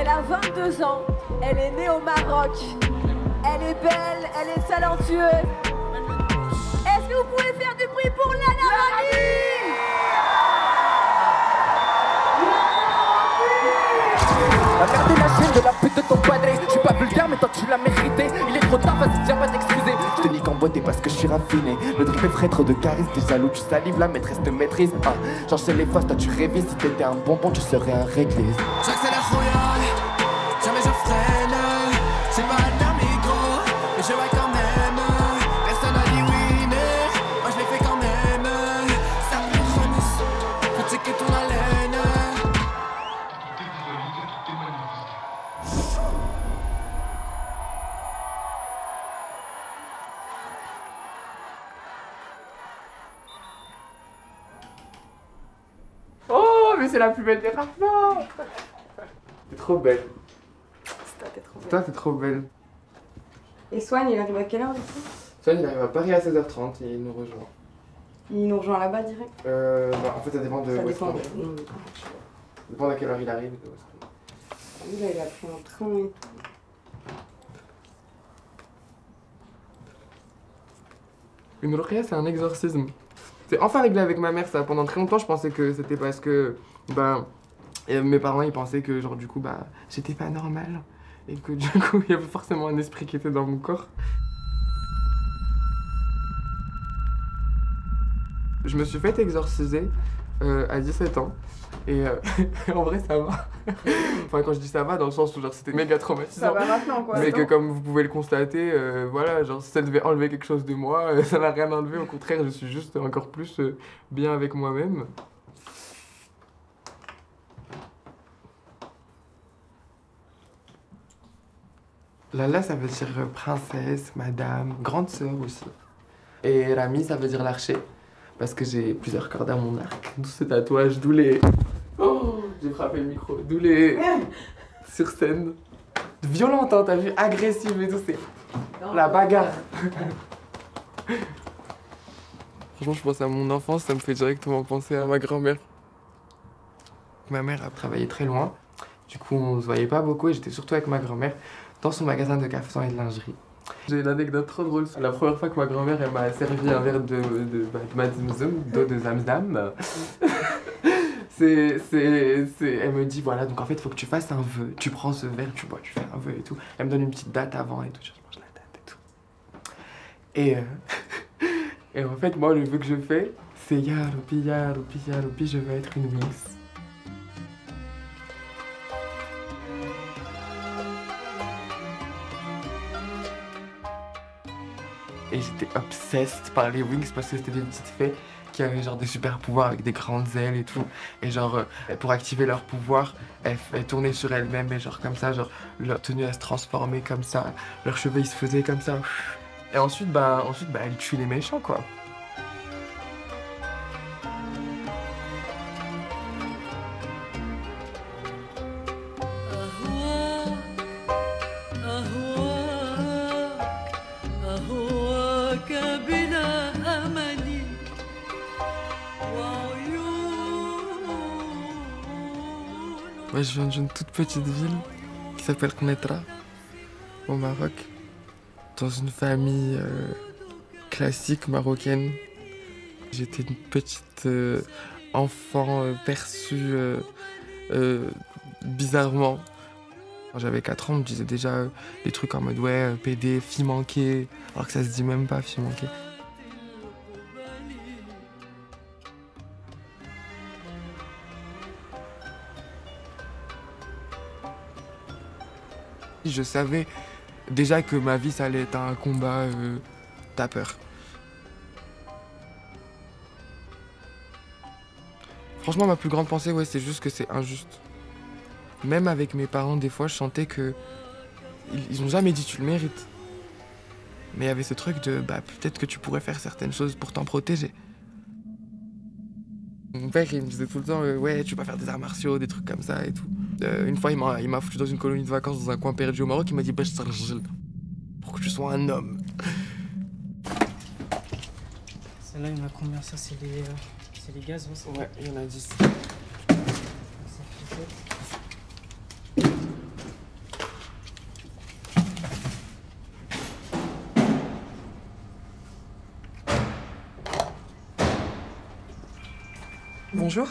Elle a 22 ans, elle est née au Maroc. Elle est belle, elle est talentueuse. Est-ce que vous pouvez faire du bruit pour Lana Rami? La merde est la chaîne de la pute de ton padré. Je suis pas vulgaire mais toi tu l'as mérité. Il est trop tard, vas-y viens pas t'excuser. Je te nique en beauté parce que je suis raffiné. Le drip est frais, trop de charisme. T'es jaloux, tu salives, la maîtresse te maîtrise. J'enchaîne les faces, toi tu révises. Si t'étais un bonbon tu serais un réglisse. J'accélère royal, jamais je freine. C'est pas un dernier gros, mais je vois quand même. Personne n'a dit winner, moi je l'ai fait quand même. Ça me remise, faut checker ton haleine. Oh, mais c'est la plus belle des rapports. T'es trop belle. T'es trop belle. Toi, t'es trop belle. Et Swan, il arrive à quelle heure du coup? Swan, il arrive à Paris à 16h30 et il nous rejoint. Il nous rejoint là-bas direct? Bah, en fait, ça dépend de Ça où est-ce dépend. qu'on est. Ça dépend à quelle heure il arrive. Et de où est-ce qu'on est. Lui là, il a pris un train et tout. Une ruqya, c'est un exorcisme. C'est enfin réglé avec ma mère, ça. Pendant très longtemps, je pensais que c'était parce que, mes parents, ils pensaient que, genre, du coup, j'étais pas normale. Et que, du coup, il y avait forcément un esprit qui était dans mon corps. Je me suis fait exorciser à 17 ans. Et en vrai, ça va. Enfin, quand je dis ça va, dans le sens où genre c'était méga traumatisant. Ça va maintenant quoi. Mais que comme vous pouvez le constater, voilà, genre si ça devait enlever quelque chose de moi, ça n'a rien enlevé. Au contraire, je suis juste encore plus bien avec moi-même. Lala, ça veut dire princesse, madame, grande sœur aussi. Et Rami, ça veut dire l'archer. Parce que j'ai plusieurs cordes à mon arc. D'où ce tatouage, d'où les... Oh, j'ai frappé le micro. D'où les... Sur scène. Violente, hein, t'as vu? Agressive et tout, c'est... La bagarre. Franchement, je pense à mon enfance, ça me fait directement penser à ma grand-mère. Ma mère a travaillé très loin. Du coup, on se voyait pas beaucoup et j'étais surtout avec ma grand-mère dans son magasin de cafetons et de lingerie. J'ai une anecdote trop drôle. La première fois que ma grand-mère elle m'a servi un verre de Zamzam, d'eau de Zamzam, elle me dit voilà, donc en fait il faut que tu fasses un vœu. Tu prends ce verre, tu bois, tu fais un vœu et tout. Elle me donne une petite date avant et tout. Je mange la date et tout. Et en fait, moi le vœu que je fais, c'est Yaroubi, Yaroubi, Yaroubi, je veux être une Wings. Et j'étais obsessed par les Wings parce que c'était des petites fées qui avaient genre des super pouvoirs avec des grandes ailes et tout. Et genre pour activer leur pouvoir, elles tournaient sur elles-mêmes et genre comme ça, genre leur tenue elle se transformait comme ça, leurs cheveux ils se faisaient comme ça. Et ensuite elles tuent les méchants quoi. Moi, je viens d'une toute petite ville qui s'appelle Knetra, au Maroc, dans une famille classique marocaine. J'étais une petite enfant perçue bizarrement. Quand j'avais 4 ans, on me disait déjà des trucs en mode ouais, PD, fille manquée, alors que ça se dit même pas, fille manquée. Je savais déjà que ma vie, ça allait être un combat tapeur. Franchement, ma plus grande pensée, ouais, c'est juste que c'est injuste. Même avec mes parents, des fois, je sentais que ils ont jamais dit tu le mérites. Mais il y avait ce truc de peut-être que tu pourrais faire certaines choses pour t'en protéger. Mon père, il me disait tout le temps ouais, tu vas faire des arts martiaux, des trucs comme ça et tout. Une fois, il m'a foutu dans une colonie de vacances dans un coin perdu au Maroc. Il m'a dit pour que tu sois un homme. Celle-là, il y en a combien? Ça, c'est les gaz, Ouais, il y en a 10. bonjour.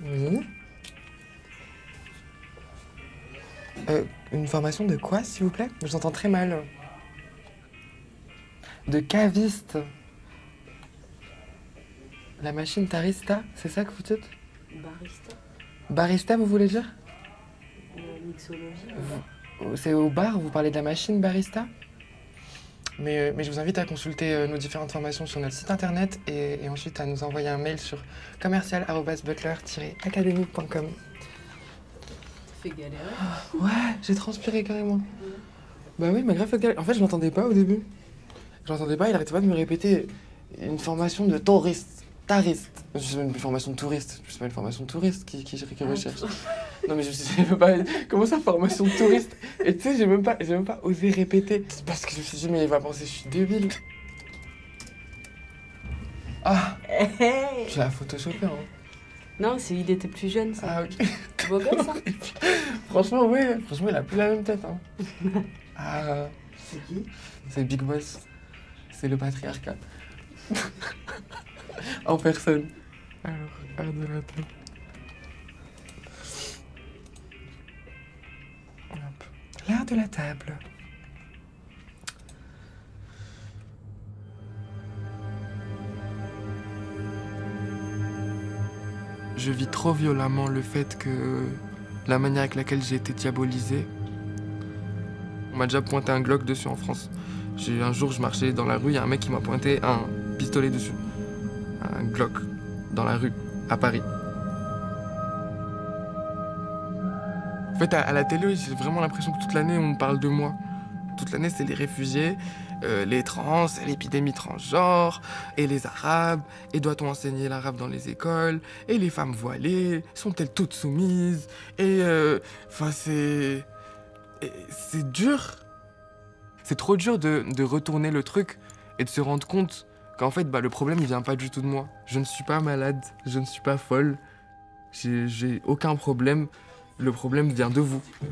Oui. Une formation de quoi, s'il vous plaît? Je vous entends très mal. De caviste. La machine Tarista, c'est ça que vous dites? Barista. Barista, vous voulez dire? Mixologie. C'est au bar, vous parlez de la machine Barista? Mais je vous invite à consulter nos différentes formations sur notre site internet et ensuite à nous envoyer un mail sur commercial@butler-academy.com. Fait galérer. Ouais, j'ai transpiré carrément. Bah oui, mais grave fait galérer. En fait, je l'entendais pas au début. Je l'entendais pas, il arrêtait pas de me répéter une formation de touriste. Tariste. Je sais pas, une formation de touriste. Je sais pas, une formation de touriste qui recherche. Non mais je peux pas. Comment ça, formation de touriste? Et tu sais, j'ai même pas osé répéter. C'est parce que je me suis dit, mais il va penser que je suis débile. Ah, tu l'as photoshopé, hein? Non, il était plus jeune, ça. Ah, ok. Beau gosse, hein? Franchement, ouais. Franchement, il a plus la même tête, hein. Ah. C'est qui? C'est Big Boss. C'est le patriarcat. En personne. Alors, art de la table. Hop. L'art de la table. Je vis trop violemment le fait que la manière avec laquelle j'ai été diabolisé. On m'a déjà pointé un Glock dessus en France. Un jour, je marchais dans la rue, il y a un mec qui m'a pointé un pistolet dessus. Un Glock, dans la rue, à Paris. En fait, à la télé, j'ai vraiment l'impression que toute l'année, on me parle de moi. Toute l'année, c'est les réfugiés, les trans, l'épidémie transgenre, et les arabes, et doit-on enseigner l'arabe dans les écoles, et les femmes voilées, sont-elles toutes soumises, et enfin, c'est dur. C'est trop dur de retourner le truc et de se rendre compte qu'en fait, le problème, il vient pas du tout de moi. Je ne suis pas malade, je ne suis pas folle, j'ai aucun problème. Le problème vient de vous. Je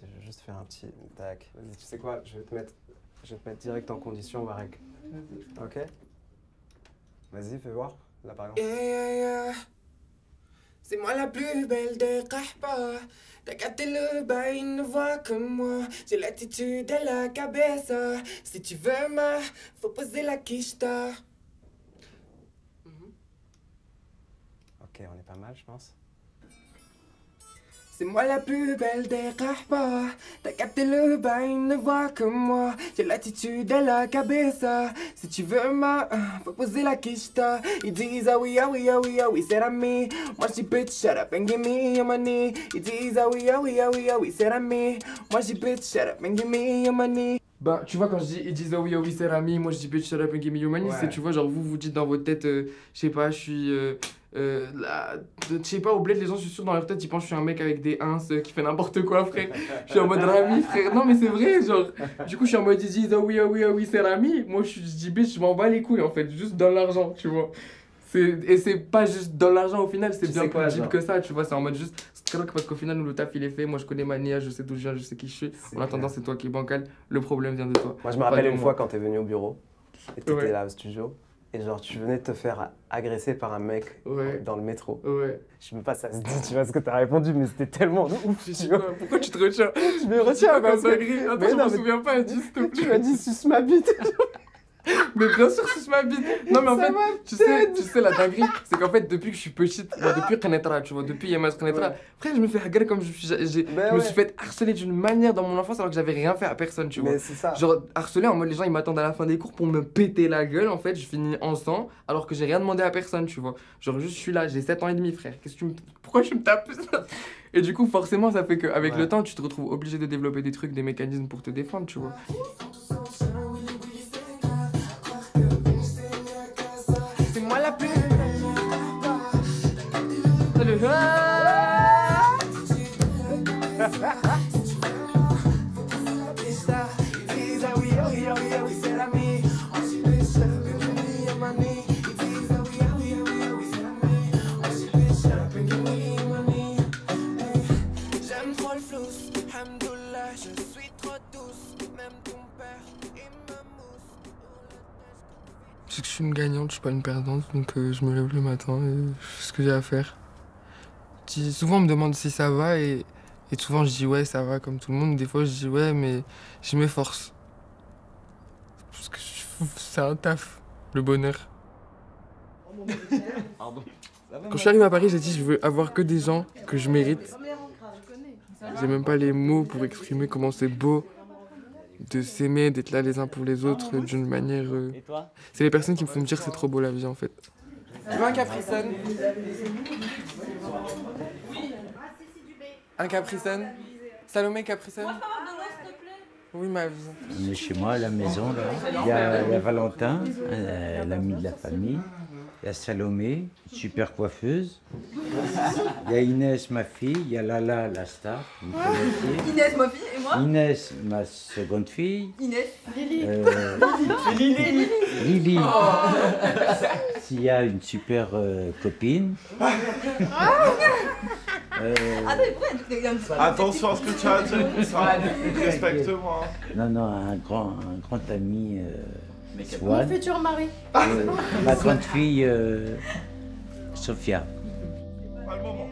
vais juste faire un petit tac. Vas-y, tu sais quoi, je vais te mettre direct en condition, on va régler. Ok? Vas-y, fais voir. Là, par exemple. C'est moi la plus belle de Kahpa. T'as capté le bail, il ne voit que moi. J'ai l'attitude de la cabeza. Si tu veux faut poser la quicheta. Ok, on est pas mal, je pense. C'est moi la plus belle des Kahpa. T'as capté le bail, il ne voit que moi. J'ai l'attitude de la cabeza. Si tu veux faut poser la quicheta. Ils disent ah oui, c'est à me. Moi je dis bitch, shut up and give me your money. Ils disent ah oui, c'est à me. Moi je dis bitch, shut up and give me your money. Ben, tu vois, quand je dis ils disent oh oui, c'est Rami, moi je dis bitch, shut up and give me your money, c'est, tu vois, genre vous dites dans votre tête, je sais pas, je suis. Je sais pas, au bled, les gens, je suis sûr, dans leur tête, ils pensent que je suis un mec avec des ins qui fait n'importe quoi, frère. Je suis en mode Rami, frère. Non, mais c'est vrai, genre. Du coup, je suis en mode ils disent oh oui, c'est Rami. Moi, je dis bitch, je m'en bats les couilles, en fait, juste dans l'argent, tu vois. Et c'est pas juste dans l'argent au final, c'est bien plus deep que ça, tu vois, c'est en mode juste, c'est très parce qu'au final, le taf il est fait, moi je connais ma nia, je sais d'où je viens, je sais qui je suis. En attendant, c'est toi qui est bancal, le problème vient de toi. Moi je me rappelle une fois quand t'es venu au bureau, et t'étais là au studio, et genre tu venais de te faire agresser par un mec dans le métro. Je sais même pas, ça se dit, tu vois ce que t'as répondu, mais c'était tellement ouf, tu vois. Pourquoi tu te retiens? Je me retiens parce que... Attends, je me souviens pas, dis s'il te plaît. Tu m'as dit suce ma bite. Mais bien sûr, suce ma bite. Non, mais en fait, tu sais, la dinguerie, c'est qu'en fait, depuis que je suis petite, depuis Renetra, tu vois, depuis Yamas Renetra, frère, je me fais hagarder comme je me suis fait harceler d'une manière dans mon enfance alors que j'avais rien fait à personne, tu vois. Mais c'est ça. Genre, harceler en mode les gens ils m'attendent à la fin des cours pour me péter la gueule, en fait, je finis en sang alors que j'ai rien demandé à personne, tu vois. Genre, juste, je suis là, j'ai 7 ans et demi, frère. Pourquoi tu me tapes? Et du coup, forcément, ça fait qu'avec le temps, tu te retrouves obligé de développer des trucs, des mécanismes pour te défendre, tu vois. Moi la plus j'aime trop le flou, Parce que je suis une gagnante, je suis pas une perdante, donc je me lève le matin et je fais ce que j'ai à faire. Souvent on me demande si ça va et souvent je dis ouais ça va comme tout le monde. Des fois je dis ouais mais je m'efforce. Parce que c'est un taf, le bonheur. Quand je suis arrivé à Paris, j'ai dit je veux avoir que des gens que je mérite. J'ai même pas les mots pour exprimer comment c'est beau de s'aimer, d'être là les uns pour les autres d'une manière... C'est les personnes qui me font me dire que c'est trop beau la vie en fait. Tu veux un Capri Sun? Un Capri Sun? Salomé Capri Sun? Oui, ma vie. On est chez moi à la maison, là. Il y a Valentin, l'ami de la famille. Il y a Salomé, une super coiffeuse. Il y a Inès, ma fille. Il y a Lala, la star. Inès, ma fille, et moi? Inès, ma seconde fille. Inès. Lily. Lily. Lily. S'il y a une super copine. Attention à ce que tu as dit, respecte-moi. Non, un grand ami, Swan. Mon futur mari. Ma grande fille, Sophia. Pas le moment.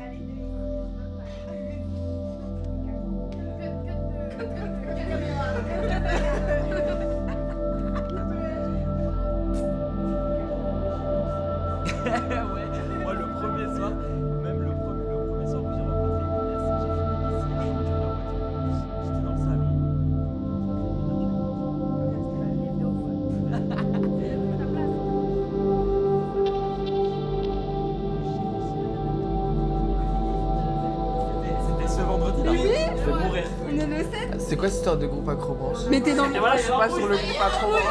Moi le premier soir, même le premier soir où j'ai rencontré Inès, j'ai fini ici, j'étais dans le salon. C'était ce vendredi-là. Oui, je vais mourir. On est le 7. C'est quoi cette histoire de groupe Acrobranche? Mais t'es dans le... Je suis pas sur le groupe Acrobranche.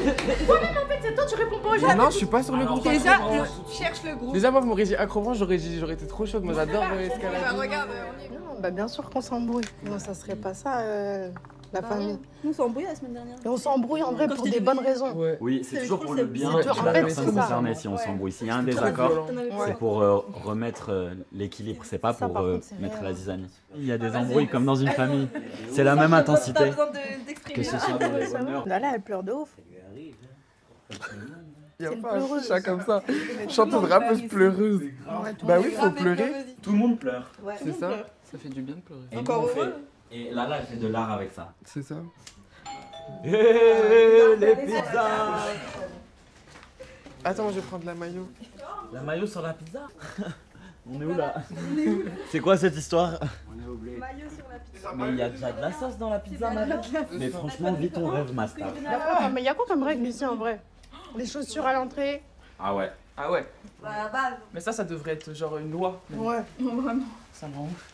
Ouais, mais en fait, c'est toi, tu réponds pas aux gens. Non, je suis pas sur le groupe Déjà, Acrobranche. cherche le groupe. Déjà, moi, vous m'auriez dit Acrobranche, j'aurais été trop chaude. Moi, j'adore escalader. Bah, regarde, on y est. Non, bah bien sûr qu'on s'embrouille. Non, ça serait pas ça, la famille. Nous, on s'est embrouillés la semaine dernière. Et on s'embrouille en vrai pour des bonnes raisons. Ouais. Oui, c'est toujours pour le bien c'est de toujours- la en fait, personne c'est ça. concernée si on s'embrouille. S'il y a un Trop désaccord, violent. c'est pour remettre l'équilibre, c'est pas Ça, pour par contre, c'est mettre réel. la zizanie. Il y a des embrouilles comme dans une famille. C'est la même intensité. Que ce soit dans les bonheurs. Là, elle pleure de ouf. Il y a C'est une pas un pleureuse. chat comme ça. Chanteuse rappeuse pleureuse. Bah oui, faut pleurer. Tout le monde pleure. C'est ça. Ça fait du bien de pleurer. Et nous, on fait. Et Lala, elle fait de l'art avec ça. C'est ça. Les pizzas. Attends, je vais prendre la maillot. La maillot sur la pizza. On est où là? C'est quoi cette histoire? On est au bled. Mais il y a déjà de la sauce dans la pizza maintenant. Mais franchement, vis ton rêve, Master. Mais il y a quoi comme règle ici en vrai? Les chaussures à l'entrée. Ah ouais. Ah ouais. Bah, base. Mais ça devrait être genre une loi. Ouais. Vraiment. Ça me rend ouf.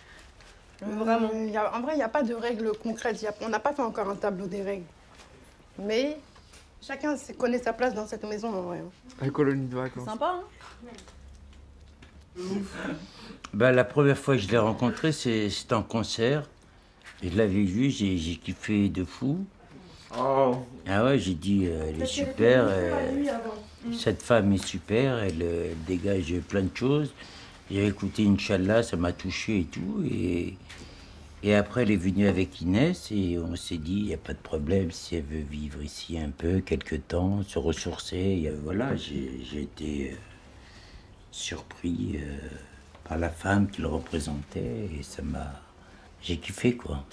Vraiment. En vrai, il n'y a pas de règles concrètes. On n'a pas fait encore un tableau des règles. Mais chacun connaît sa place dans cette maison en vrai. La colonie de vacances. Sympa, hein? Bah, la première fois que je l'ai rencontré, c'était en concert. Et je l'avais vu, j'ai kiffé de fou. Oh. Ah ouais, j'ai dit, elle est super, cette femme est super, elle dégage plein de choses. J'ai écouté Inch'Allah, ça m'a touché et tout. Et après, elle est venue avec Inès et on s'est dit, il n'y a pas de problème si elle veut vivre ici un peu, quelques temps, se ressourcer. Voilà, j'ai été surpris par la femme qu'il représentait et ça m'a... J'ai kiffé, quoi.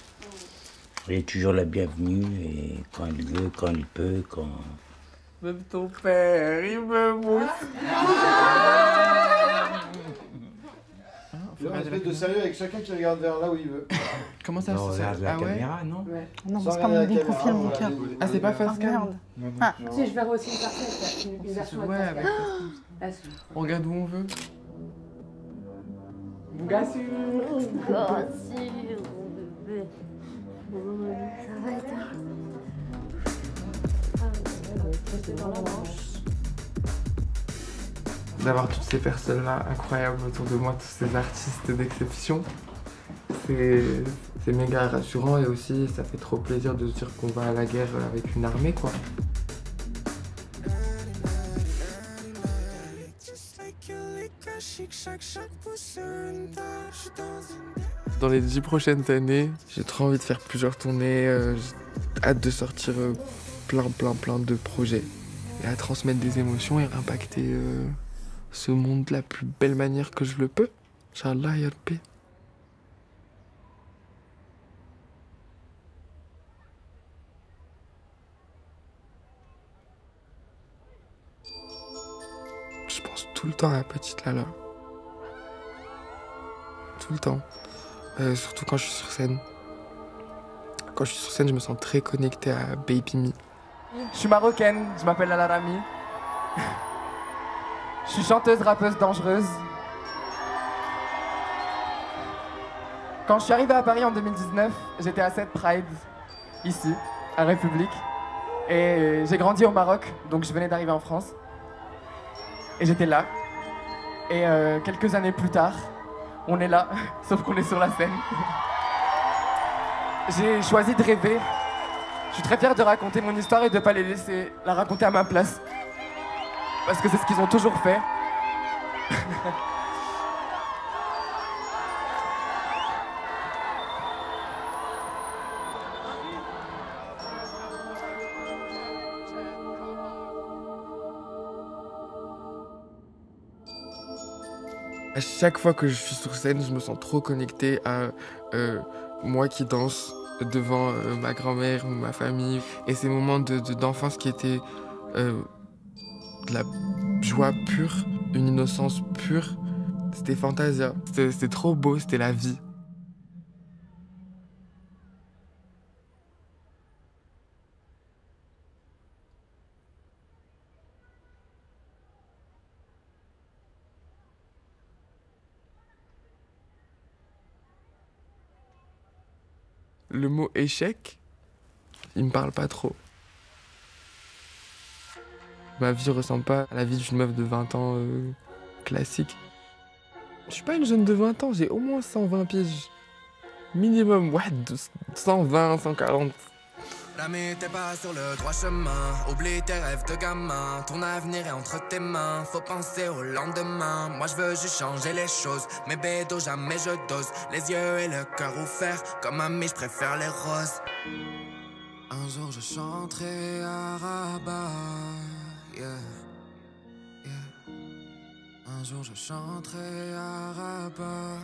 Elle est toujours la bienvenue et quand elle veut, quand elle peut, quand... Même ton père, il me mousse. Il y a un espèce de sérieux avec chacun qui regarde vers là où il veut. Comment ça se fait? regarde la caméra, non? Non, Sans c'est pas mon regarder bon la profil, caméra, mon ouais. cœur. Ah, c'est pas Ah, face cam? merde. Si, je verrai aussi une partie, une version Ouais, avec avec. Ah, si. On regarde où on veut. Bougassou. D'avoir toutes ces personnes-là incroyables autour de moi, tous ces artistes d'exception, c'est méga rassurant et aussi ça fait trop plaisir de se dire qu'on va à la guerre avec une armée, quoi. Dans les 10 prochaines années, j'ai trop envie de faire plusieurs tournées, j'ai hâte de sortir plein de projets. et à transmettre des émotions et à impacter ce monde de la plus belle manière que je le peux. Inch'Allah, ya Rabbi. Je pense tout le temps à la petite Lala. Tout le temps. Surtout quand je suis sur scène. Quand je suis sur scène, je me sens très connecté à Baby Me. Je suis marocaine, je m'appelle Lala Rami. Je suis chanteuse, rappeuse dangereuse. Quand je suis arrivée à Paris en 2019, j'étais à cette Pride, ici, à République. Et j'ai grandi au Maroc, donc je venais d'arriver en France. Et j'étais là. Et quelques années plus tard, on est là, sauf qu'on est sur la scène. J'ai choisi de rêver. Je suis très fier de raconter mon histoire et de ne pas les laisser la raconter à ma place. Parce que c'est ce qu'ils ont toujours fait. À chaque fois que je suis sur scène, je me sens trop connecté à moi qui danse devant ma grand-mère, ma famille. Et ces moments d'enfance qui étaient de la joie pure, une innocence pure, c'était Fantasia. C'était trop beau, c'était la vie. Le mot échec, il me parle pas trop. Ma vie ressemble pas à la vie d'une meuf de 20 ans classique. Je suis pas une jeune de 20 ans, j'ai au moins 120 piges. Minimum, ouais, 120, 140. L'ami, t'es pas sur le droit chemin. Oublie tes rêves de gamin. Ton avenir est entre tes mains. Faut penser au lendemain. Moi je veux juste changer les choses. Mais bédo, jamais je dose. Les yeux et le cœur ouverts. Comme ami, je préfère les roses. Un jour je chanterai à Rabat. Yeah. Yeah. Un jour je chanterai à Rabat.